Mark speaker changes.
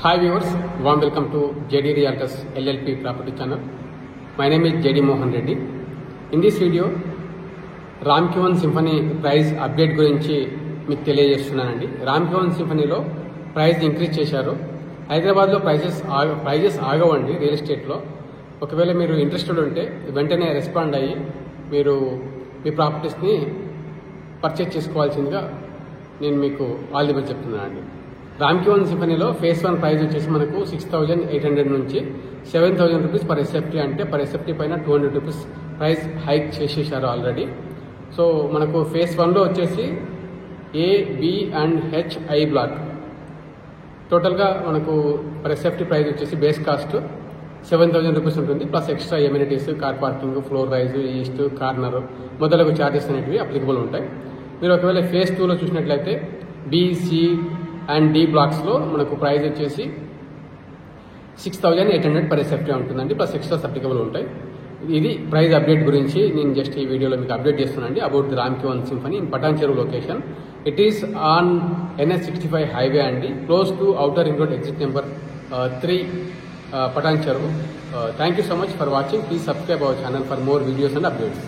Speaker 1: Hi viewers, warm welcome to JD Realtors LLP property channel. My name is JD Mohan Reddy. In this video, Ramkivan Symphony price update గురించి మీకు తెలియజేస్తున్నానండి. రామ్కివన్ సింఫనీలో price increase చేశారు. హైదరాబాద్లో prices ఆగవండి real ఎస్టేట్లో. ఒకవేళ మీరు interested ఉంటే వెంటనే respond అయ్యి మీరు మీ ప్రాపర్టీస్ని పర్చేజ్ చేసుకోవాల్సిందిగా నేను మీకు ఆల్ ది బెస్ట్ చెప్తున్నానండి. రామ్కివన్ సింఫనీలో ఫేజ్ 1 ప్రైస్ వచ్చేసి మనకు 6,800 నుంచి 7,000 రూపీస్ పర్ ఎస్ఎఫ్టీ, అంటే పర్ ఎస్ఎఫ్టీ పైన 200 రూపీస్ ప్రైస్ హైక్ చేసేసారు ఆల్రెడీ. సో మనకు ఫేజ్ 1లో వచ్చేసి A, B and H, I block టోటల్గా మనకు పర్ ఎస్ఎఫ్టీ ప్రైస్ వచ్చేసి బేస్ కాస్ట్ 7,000 రూపీస్ ఉంటుంది. Plus extra amenities, car parking, floor rise, east, corner మొదలగు ఛార్జెస్ అనేటివి అప్లికబుల్ ఉంటాయి. మీరు ఒకవేళ ఫేజ్ 2లో చూసినట్లయితే బి, సి అండ్ డి బ్లాక్స్లో మనకు ప్రైస్ వచ్చేసి 6,800 పర్ ఎస్ఎఫ్టీ ఉంటుందండి. ప్లస్ ఎక్స్ట్రాస్ అప్లికబుల్ ఉంటాయి. ఇది ప్రైస్ అప్డేట్ గురించి నేను జస్ట్ ఈ వీడియోలో మీకు అప్డేట్ చేస్తున్నానండి about the Ramky one symphony in Patancheru location. It is on NH65 highway అండి, close to outer ring road exit number 3 Patancheru. Thank you so much for watching. Please subscribe our channel for more videos and updates.